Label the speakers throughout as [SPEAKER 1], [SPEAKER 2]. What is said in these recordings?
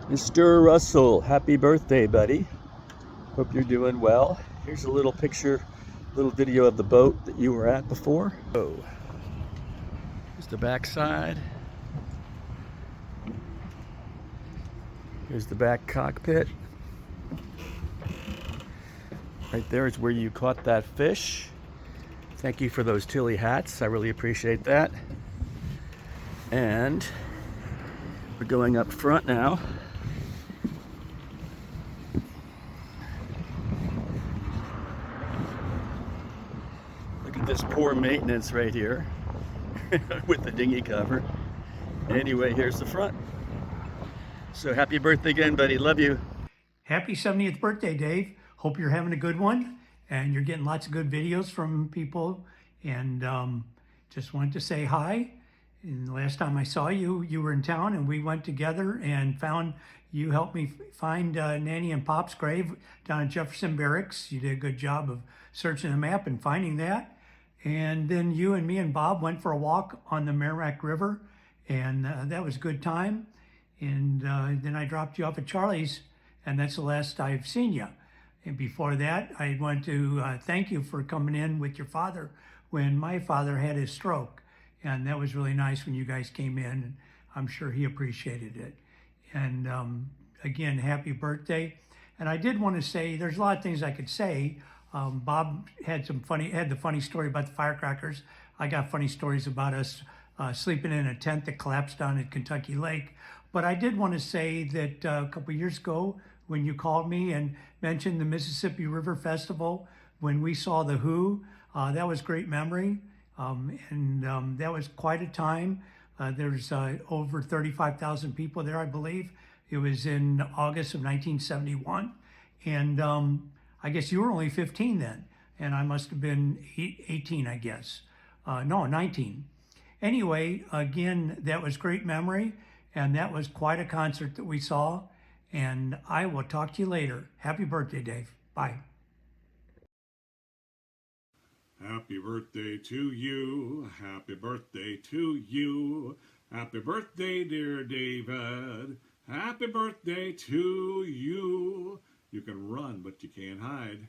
[SPEAKER 1] Mr. Russell, happy birthday, buddy. Hope you're doing well. Here's a little picture, little video of the boat that you were at before. Oh, here's the backside. Here's the back cockpit. Right there is where you caught that fish. Thank you for those Tilly hats. I really appreciate that. And we're going up front now. Look at this poor maintenance right here with the dinghy cover. Anyway, here's the front. So happy birthday again, buddy. Love you.
[SPEAKER 2] Happy 70th birthday, Dave. Hope you're having a good one and you're getting lots of good videos from people. And just wanted to say hi. And the last time I saw you, you were in town and we went together and you helped me find Nanny and Pop's grave down at Jefferson Barracks. You did a good job of searching the map and finding that. And then you and me and Bob went for a walk on the Merrimack River, and that was a good time. And then I dropped you off at Charlie's, and that's the last I've seen you. And before that, I want to thank you for coming in with your father when my father had his stroke. And that was really nice when you guys came in, and I'm sure he appreciated it. And again, happy birthday. And I did want to say, there's a lot of things I could say. Bob had the funny story about the firecrackers. I got funny stories about us sleeping in a tent that collapsed down at Kentucky Lake. But I did want to say that a couple of years ago, when you called me and mentioned the Mississippi River Festival, when we saw the Who, that was a great memory. That was quite a time. There's over 35,000 people there, I believe. It was in August of 1971. And I guess you were only 15 then, and I must have been 18, I guess. No, 19. Anyway, again, that was great memory, and that was quite a concert that we saw. And I will talk to you later. Happy birthday, Dave. Bye.
[SPEAKER 3] Happy birthday to you. Happy birthday to you. Happy birthday, dear David. Happy birthday to you. You can run, but you can't hide.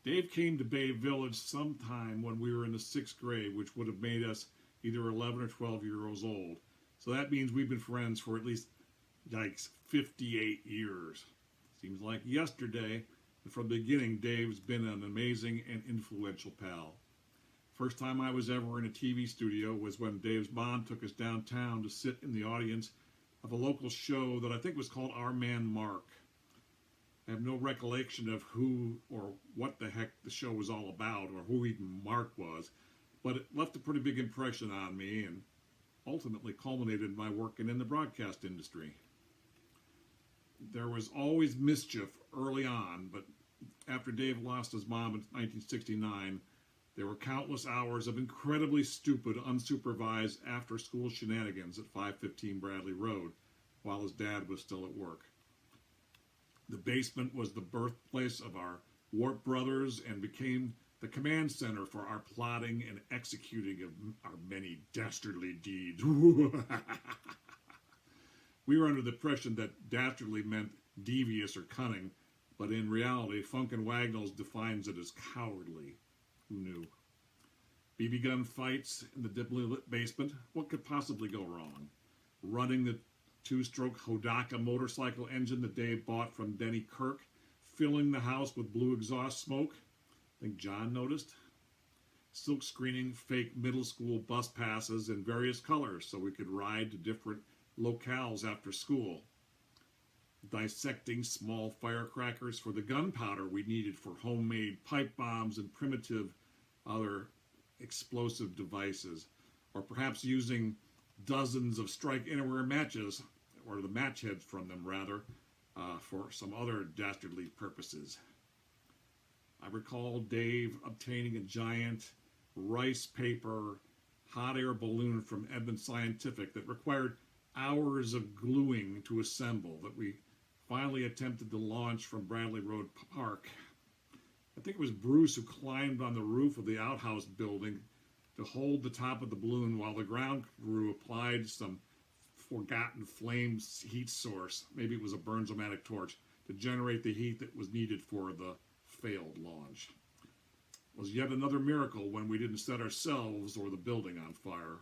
[SPEAKER 3] Dave came to Bay Village sometime when we were in the 6th grade, which would have made us either 11 or 12 years old. So that means we've been friends for at least, yikes, 58 years. Seems like yesterday. And from the beginning, Dave's been an amazing and influential pal. First time I was ever in a TV studio was when Dave's mom took us downtown to sit in the audience of a local show that I think was called Our Man Mark. I have no recollection of who or what the heck the show was all about or who even Mark was, but it left a pretty big impression on me and ultimately culminated in my working in the broadcast industry. There was always mischief early on, but after Dave lost his mom in 1969, there were countless hours of incredibly stupid, unsupervised after-school shenanigans at 515 Bradley Road while his dad was still at work. The basement was the birthplace of our Warp Brothers and became the command center for our plotting and executing of our many dastardly deeds. We were under the impression that dastardly meant devious or cunning, but in reality, Funkin' Wagnalls defines it as cowardly. Who knew? BB gun fights in the dimly lit basement. What could possibly go wrong? Running the two-stroke Hodaka motorcycle engine that Dave bought from Denny Kirk, filling the house with blue exhaust smoke. I think John noticed. Silk screening fake middle school bus passes in various colors so we could ride to different locales after school. Dissecting small firecrackers for the gunpowder we needed for homemade pipe bombs and primitive other explosive devices. Or perhaps using dozens of strike anywhere matches, or the match heads from them rather, for some other dastardly purposes. I recall Dave obtaining a giant rice paper hot air balloon from Edmund Scientific that required hours of gluing to assemble that we finally attempted to launch from Bradley Road Park. I think it was Bruce who climbed on the roof of the outhouse building to hold the top of the balloon while the ground crew applied some forgotten flame heat source, maybe it was a Burns-O-Matic torch, to generate the heat that was needed for the failed launch. It was yet another miracle when we didn't set ourselves or the building on fire.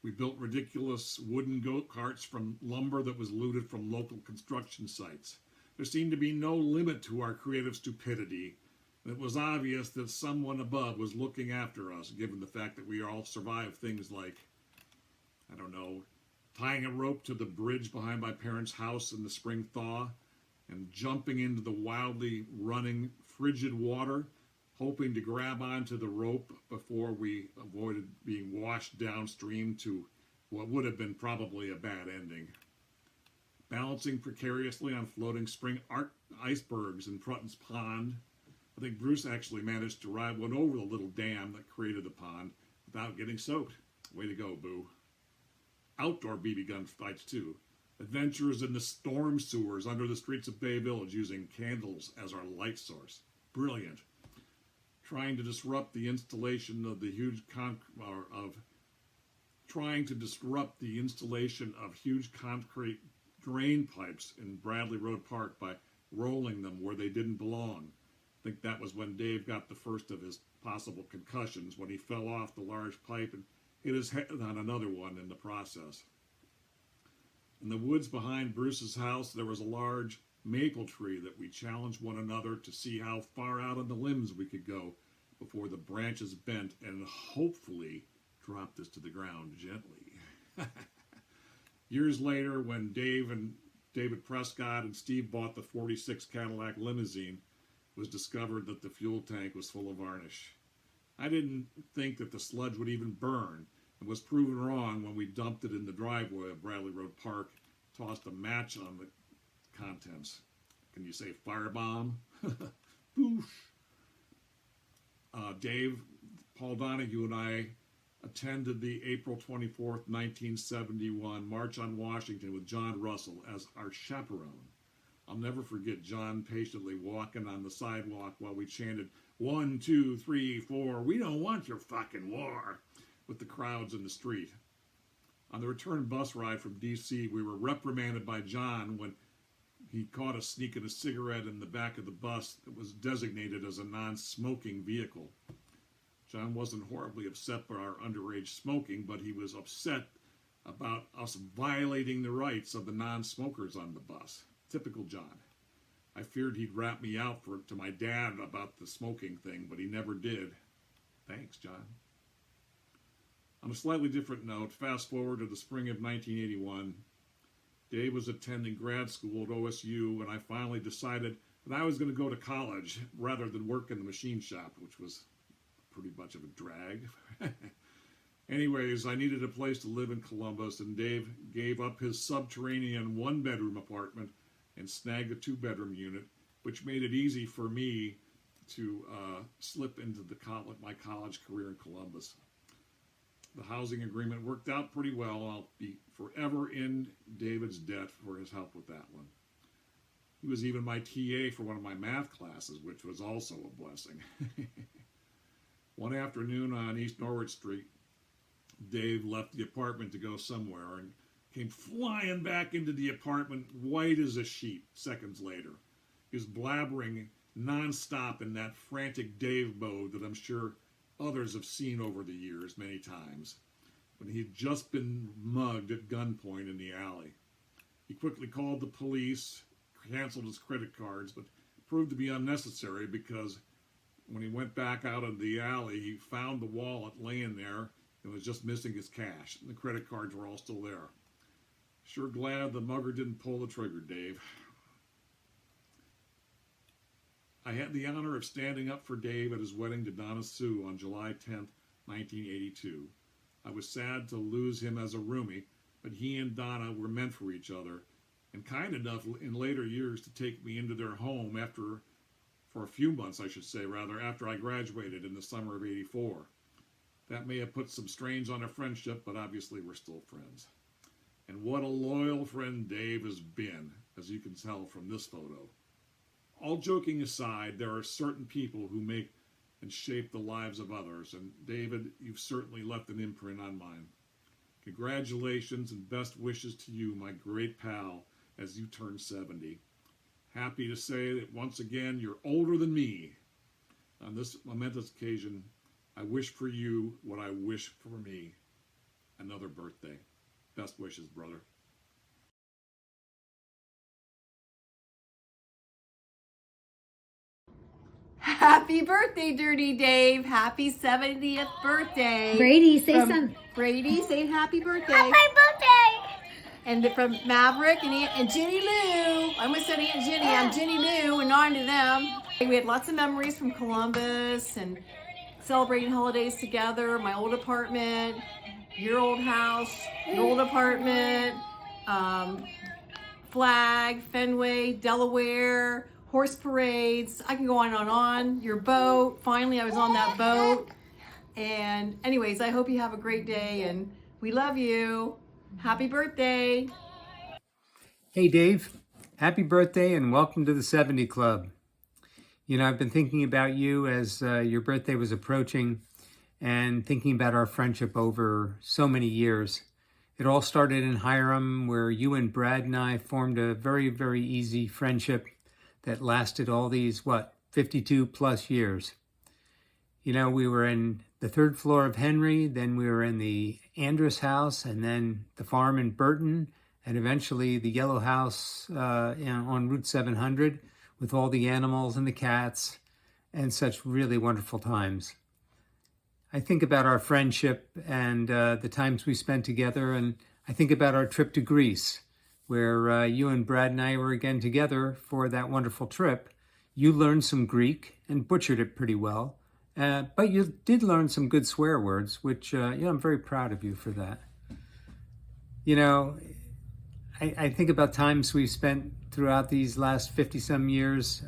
[SPEAKER 3] We built ridiculous wooden go-karts from lumber that was looted from local construction sites. There seemed to be no limit to our creative stupidity. It was obvious that someone above was looking after us, given the fact that we all survived things like, I don't know, tying a rope to the bridge behind my parents' house in the spring thaw, and jumping into the wildly running frigid water, hoping to grab onto the rope before we avoided being washed downstream to what would have been probably a bad ending. Balancing precariously on floating spring icebergs in Prutton's Pond. I think Bruce actually managed to ride one over the little dam that created the pond without getting soaked. Way to go, Boo. Outdoor BB gun fights too. Adventures in the storm sewers under the streets of Bay Village using candles as our light source. Brilliant. Trying to disrupt the installation of huge concrete drain pipes in Bradley Road Park by rolling them where they didn't belong. I think that was when Dave got the first of his possible concussions, when he fell off the large pipe and hit his head on another one in the process. In the woods behind Bruce's house, there was a large maple tree that we challenged one another to see how far out on the limbs we could go before the branches bent and hopefully dropped us to the ground gently. Years later, when David Prescott and Steve bought the 46 Cadillac limousine, it was discovered that the fuel tank was full of varnish. I didn't think that the sludge would even burn, and was proven wrong when we dumped it in the driveway of Bradley Road Park, tossed a match on the contents. Can you say firebomb? Boosh. Dave, Paul Donahue, and I attended the April 24th, 1971 March on Washington with John Russell as our chaperone. I'll never forget John patiently walking on the sidewalk while we chanted, 1, 2, 3, 4, we don't want your fucking war, with the crowds in the street. On the return bus ride from D.C., we were reprimanded by John when he caught us sneaking a cigarette in the back of the bus that was designated as a non-smoking vehicle. John wasn't horribly upset by our underage smoking, but he was upset about us violating the rights of the non-smokers on the bus. Typical John. I feared he'd rat me out to my dad about the smoking thing, but he never did. Thanks, John. On a slightly different note, fast forward to the spring of 1981, Dave was attending grad school at OSU, and I finally decided that I was going to go to college rather than work in the machine shop, which was pretty much of a drag. Anyways, I needed a place to live in Columbus, and Dave gave up his subterranean one-bedroom apartment and snagged a two-bedroom unit, which made it easy for me to slip into my college career in Columbus. The housing agreement worked out pretty well. I'll be forever in David's debt for his help with that one. He was even my TA for one of my math classes, which was also a blessing. One afternoon on East Norwood Street, Dave left the apartment to go somewhere and came flying back into the apartment white as a sheet seconds later. He was blabbering nonstop in that frantic Dave mode that I'm sure others have seen over the years many times, when he'd just been mugged at gunpoint in the alley. He quickly called the police, canceled his credit cards, but proved to be unnecessary because when he went back out of the alley, he found the wallet laying there and was just missing his cash. The credit cards were all still there. Sure glad the mugger didn't pull the trigger, Dave. I had the honor of standing up for Dave at his wedding to Donna Sue on July 10th, 1982. I was sad to lose him as a roomie, but he and Donna were meant for each other, and kind enough in later years to take me into their home for a few months, I should say, rather, after I graduated in the summer of '84. That may have put some strains on our friendship, but obviously we're still friends. And what a loyal friend Dave has been, as you can tell from this photo. All joking aside, there are certain people who make and shape the lives of others, and David, you've certainly left an imprint on mine. Congratulations and best wishes to you, my great pal, as you turn 70. Happy to say that once again, you're older than me. On this momentous occasion, I wish for you what I wish for me. Another birthday. Best wishes, brother.
[SPEAKER 4] Happy birthday, Dirty Dave. Happy 70th birthday.
[SPEAKER 5] Brady, say
[SPEAKER 4] From
[SPEAKER 5] something.
[SPEAKER 4] Brady, say happy birthday.
[SPEAKER 5] Happy birthday!
[SPEAKER 4] And from Maverick and Ginny Lou. I almost said Aunt Ginny. I'm Ginny Lou and on to them. We had lots of memories from Columbus and celebrating holidays together. My old apartment, your old house, your old apartment, Flag, Fenway, Delaware, horse parades. I can go on and on. Your boat. Finally, I was on that boat. And anyways, I hope you have a great day and we love you. Happy birthday.
[SPEAKER 6] Hey Dave, happy birthday and welcome to the 70 Club. You know, I've been thinking about you as your birthday was approaching and thinking about our friendship over so many years. It all started in Hiram, where you and Brad and I formed a very, very easy friendship that lasted all these, 52 plus years. You know, we were in the third floor of Henry, then we were in the Andrus house, and then the farm in Burton, and eventually the yellow house on Route 700 with all the animals and the cats and such really wonderful times. I think about our friendship and the times we spent together, and I think about our trip to Greece, where you and Brad and I were again together for that wonderful trip. You learned some Greek and butchered it pretty well, but you did learn some good swear words, which I'm very proud of you for that. You know, I think about times we spent throughout these last 50-some years.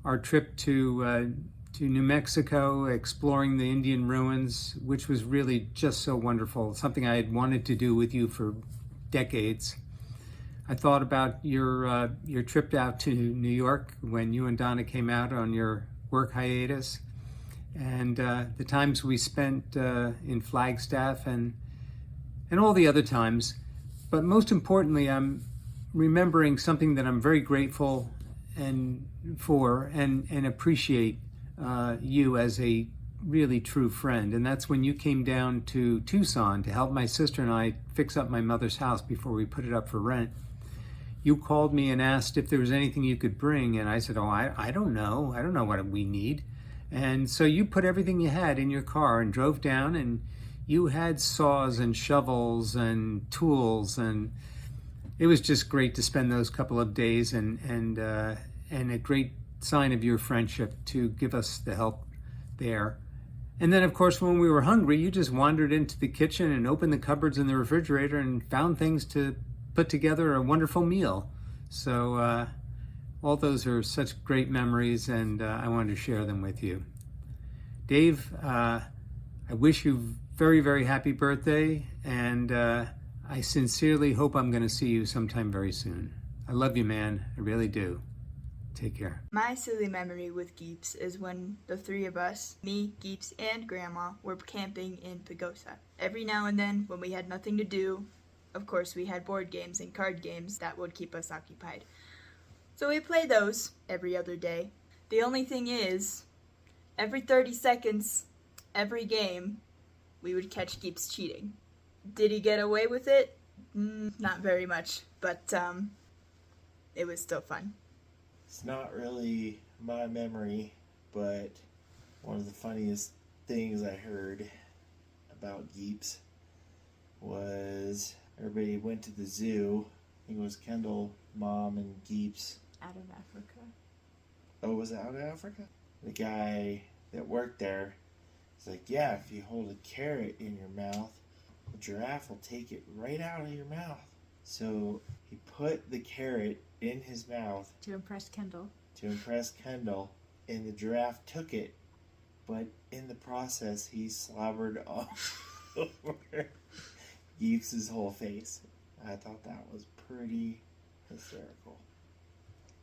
[SPEAKER 6] Our trip to New Mexico, exploring the Indian ruins, which was really just so wonderful, something I had wanted to do with you for decades. I thought about your trip out to New York when you and Donna came out on your work hiatus, and the times we spent in Flagstaff and all the other times. But most importantly, I'm remembering something that I'm very grateful for and appreciate you as a really true friend. And that's when you came down to Tucson to help my sister and I fix up my mother's house before we put it up for rent. You called me and asked if there was anything you could bring. And I said, I don't know. I don't know what we need. And so you put everything you had in your car and drove down, and you had saws and shovels and tools, and it was just great to spend those couple of days and a great sign of your friendship to give us the help there. And then, of course, when we were hungry, you just wandered into the kitchen and opened the cupboards in the refrigerator and found things to put together a wonderful meal. So all those are such great memories, and I wanted to share them with you. Dave, I wish you very, very happy birthday, and I sincerely hope I'm going to see you sometime very soon. I love you, man. I really do. Take care.
[SPEAKER 7] My silly memory with Geeps is when the three of us, me, Geeps, and Grandma, were camping in Pagosa. Every now and then, when we had nothing to do, of course we had board games and card games that would keep us occupied. So we play those every other day. The only thing is, every 30 seconds, every game, we would catch Geeps cheating. Did he get away with it? Not very much, but it was still fun.
[SPEAKER 8] It's not really my memory, but one of the funniest things I heard about Geeps was everybody went to the zoo. I think it was Kendall, Mom, and Geeps.
[SPEAKER 7] Out of Africa.
[SPEAKER 8] Oh, was it out of Africa? The guy that worked there was like, yeah, if you hold a carrot in your mouth, the giraffe will take it right out of your mouth. So he put the carrot in his mouth
[SPEAKER 5] To impress Kendall.
[SPEAKER 8] and the giraffe took it, but in the process he slobbered all over Geeps' whole face. I thought that was pretty hysterical.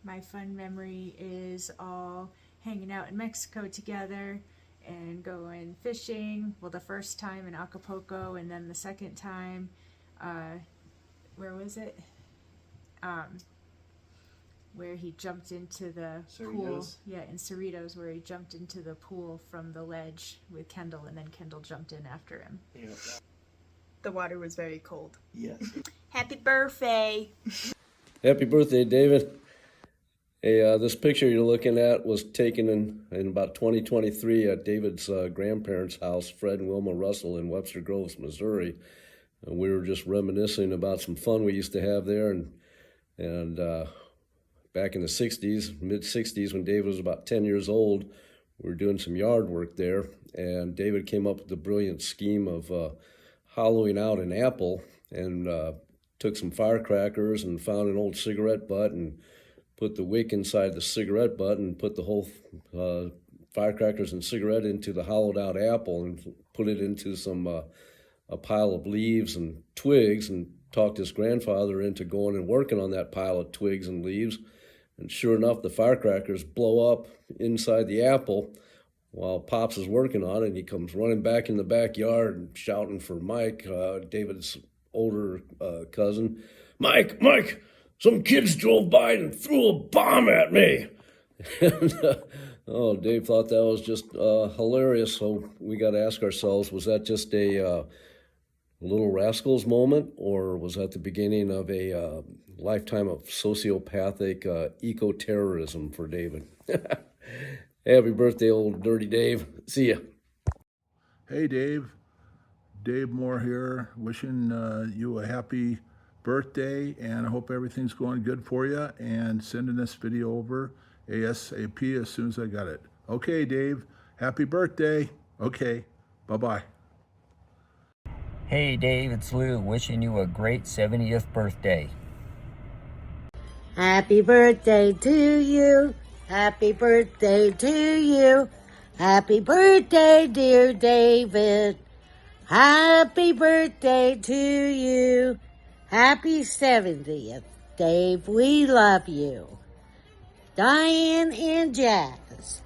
[SPEAKER 5] My fun memory is all hanging out in Mexico together and going fishing. Well, the first time in Acapulco, and then the second time, where was it? Where he jumped into the pool.
[SPEAKER 8] Cerritos?
[SPEAKER 5] Yeah, in Cerritos, where he jumped into the pool from the ledge with Kendall, and then Kendall jumped in after him.
[SPEAKER 8] Yep.
[SPEAKER 7] The water was very cold.
[SPEAKER 8] Yes.
[SPEAKER 7] Happy birthday!
[SPEAKER 9] Happy birthday, David. Hey, this picture you're looking at was taken in about 2023 at David's grandparents' house, Fred and Wilma Russell in Webster Groves, Missouri. And we were just reminiscing about some fun we used to have there. And back in the 60s, mid-60s, when David was about 10 years old, we were doing some yard work there. And David came up with the brilliant scheme of hollowing out an apple and took some firecrackers and found an old cigarette butt and put the wick inside the cigarette butt and put the whole firecrackers and cigarette into the hollowed out apple and put it into some a pile of leaves and twigs and talked his grandfather into going and working on that pile of twigs and leaves. And sure enough, the firecrackers blow up inside the apple while Pops is working on it. And he comes running back in the backyard and shouting for Mike, David's older cousin. Mike! Some kids drove by and threw a bomb at me. And, Dave thought that was just hilarious. So we got to ask ourselves, was that just a Little Rascals moment, or was that the beginning of a lifetime of sociopathic eco-terrorism for David? Happy birthday, old Dirty Dave. See ya.
[SPEAKER 10] Hey, Dave. Dave Moore here, wishing you a happy birthday, and I hope everything's going good for you, and sending this video over ASAP as soon as I got it. Okay, Dave, happy birthday. Okay, bye-bye.
[SPEAKER 11] Hey Dave, it's Lou, wishing you a great 70th birthday.
[SPEAKER 12] Happy birthday to you. Happy birthday to you. Happy birthday, dear David. Happy birthday to you. Happy 70th, Dave. We love you. Diane and Jazz.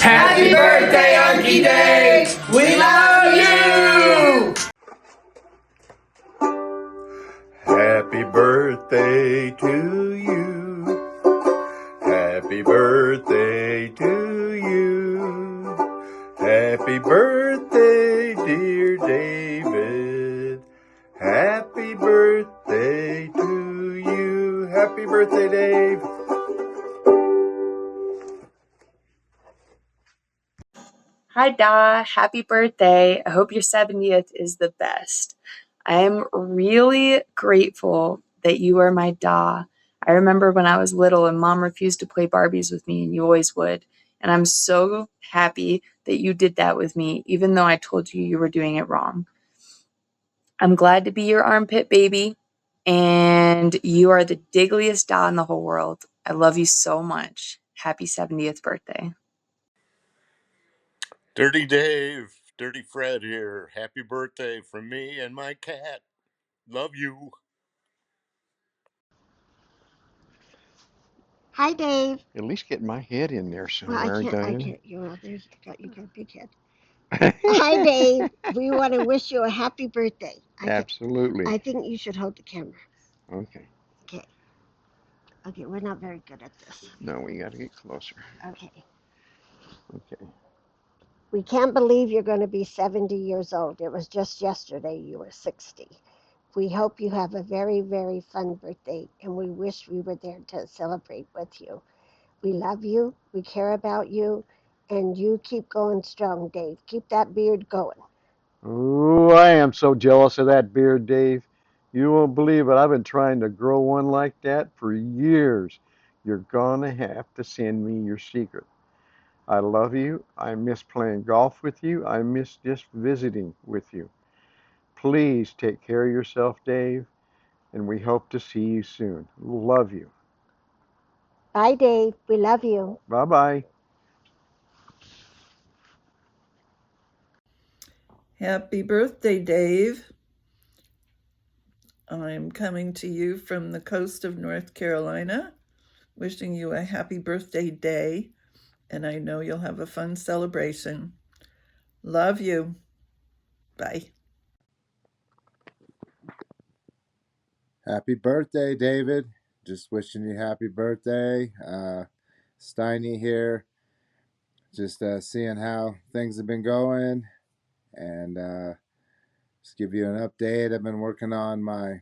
[SPEAKER 13] Happy birthday, Unky Dave! We love you!
[SPEAKER 14] Happy birthday to you. Happy birthday to you. Happy birthday, dear David. Happy birthday to you. Happy birthday, Dave.
[SPEAKER 15] Hi, Da. Happy birthday. I hope your 70th is the best. I am really grateful that you are my Da. I remember when I was little and Mom refused to play Barbies with me, and you always would. And I'm so happy that you did that with me, even though I told you you were doing it wrong. I'm glad to be your armpit baby, and you are the diggliest Da in the whole world. I love you so much. Happy 70th birthday.
[SPEAKER 16] Dirty Dave, Dirty Fred here. Happy birthday from me and my cat. Love you.
[SPEAKER 12] Hi, Dave.
[SPEAKER 17] At least get my head in there somewhere,
[SPEAKER 12] Well, I
[SPEAKER 17] Diane.
[SPEAKER 12] can't. You got a big head. Hi, Dave. We want to wish you a happy birthday.
[SPEAKER 17] Absolutely.
[SPEAKER 12] I think you should hold the camera.
[SPEAKER 17] Okay.
[SPEAKER 12] Okay. Okay, we're not very good at this.
[SPEAKER 17] No, we got to get closer.
[SPEAKER 12] Okay.
[SPEAKER 17] Okay.
[SPEAKER 12] We can't believe you're going to be 70 years old. It was just yesterday you were 60. We hope you have a very, very fun birthday, and we wish we were there to celebrate with you. We love you. We care about you. And you keep going strong, Dave. Keep that beard going.
[SPEAKER 17] Oh, I am so jealous of that beard, Dave. You won't believe it. I've been trying to grow one like that for years. You're going to have to send me your secret. I love you. I miss playing golf with you. I miss just visiting with you. Please take care of yourself, Dave, and we hope to see you soon. Love you.
[SPEAKER 12] Bye, Dave. We love you.
[SPEAKER 17] Bye-bye.
[SPEAKER 18] Happy birthday, Dave. I'm coming to you from the coast of North Carolina, wishing you a happy birthday day, and I know you'll have a fun celebration. Love you. Bye.
[SPEAKER 19] Happy birthday, David. Just wishing you happy birthday. Steiny here. Just seeing how things have been going and just give you an update. I've been working on my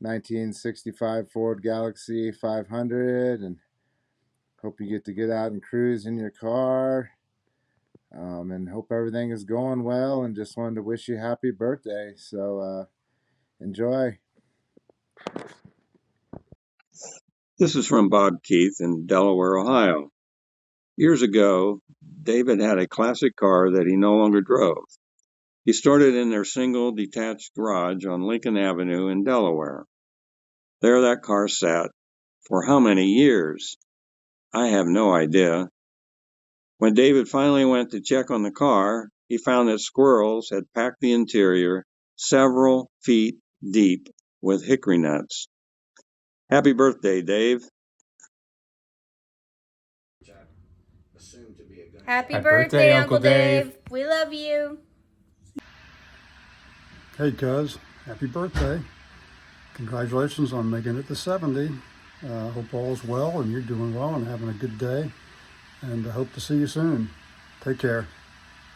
[SPEAKER 19] 1965 Ford Galaxie 500 and hope you get out and cruise in your car. And hope everything is going well and just wanted to wish you happy birthday. So enjoy.
[SPEAKER 20] This is from Bob Keith in Delaware, Ohio. Years ago, David had a classic car that he no longer drove. He stored it in their single detached garage on Lincoln Avenue in Delaware. There that car sat for how many years? I have no idea. When David finally went to check on the car, he found that squirrels had packed the interior several feet deep with hickory nuts. Happy birthday, Dave.
[SPEAKER 21] Happy birthday, Uncle Dave. We love you.
[SPEAKER 22] Hey, cuz. Happy birthday. Congratulations on making it to 70. Hope all is well and you're doing well and having a good day. And I hope to see you soon. Take care.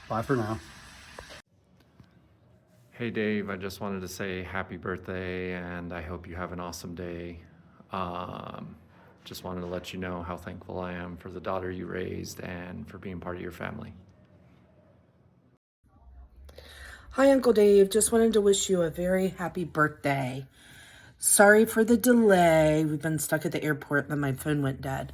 [SPEAKER 22] Bye for now.
[SPEAKER 23] Hey Dave, I just wanted to say happy birthday and I hope you have an awesome day. Just wanted to let you know how thankful I am for the daughter you raised and for being part of your family.
[SPEAKER 24] Hi Uncle Dave, just wanted to wish you a very happy birthday. Sorry for the delay. We've been stuck at the airport and then my phone went dead.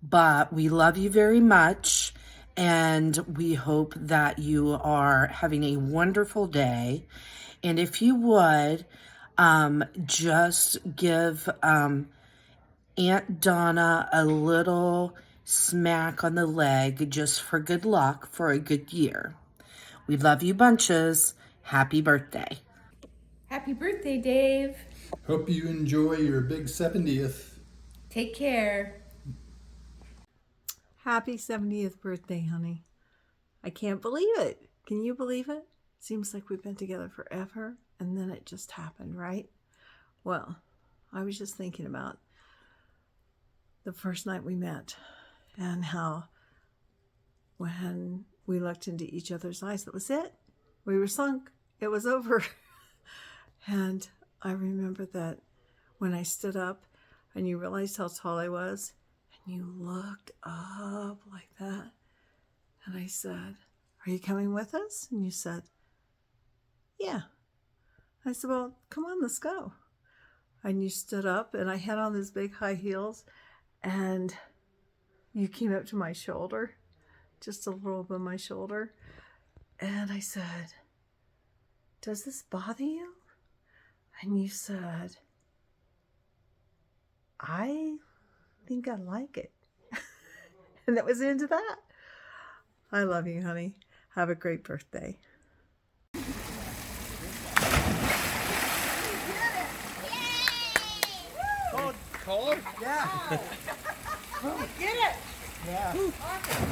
[SPEAKER 24] But we love you very much and we hope that you are having a wonderful day. And if you would, just give Aunt Donna a little smack on the leg just for good luck for a good year. We love you bunches. Happy birthday.
[SPEAKER 21] Happy birthday, Dave.
[SPEAKER 22] Hope you enjoy your big 70th.
[SPEAKER 21] Take care.
[SPEAKER 25] Happy 70th birthday, honey. I can't believe it. Can you believe it? Seems like we've been together forever, and then it just happened, right? Well, I was just thinking about the first night we met and how when we looked into each other's eyes, that was it. We were sunk. It was over. And I remember that when I stood up and you realized how tall I was, and you looked up like that. And I said, "Are you coming with us?" And you said, "Yeah." I said, "Well, come on, let's go." And you stood up and I had on these big high heels and you came up to my shoulder, just a little above my shoulder. And I said, "Does this bother you?" And you said, "I think I like it." And that was the end of that. I love you, honey. Have a great birthday.
[SPEAKER 13] Cold? Yeah. Get it! Yeah. Awesome.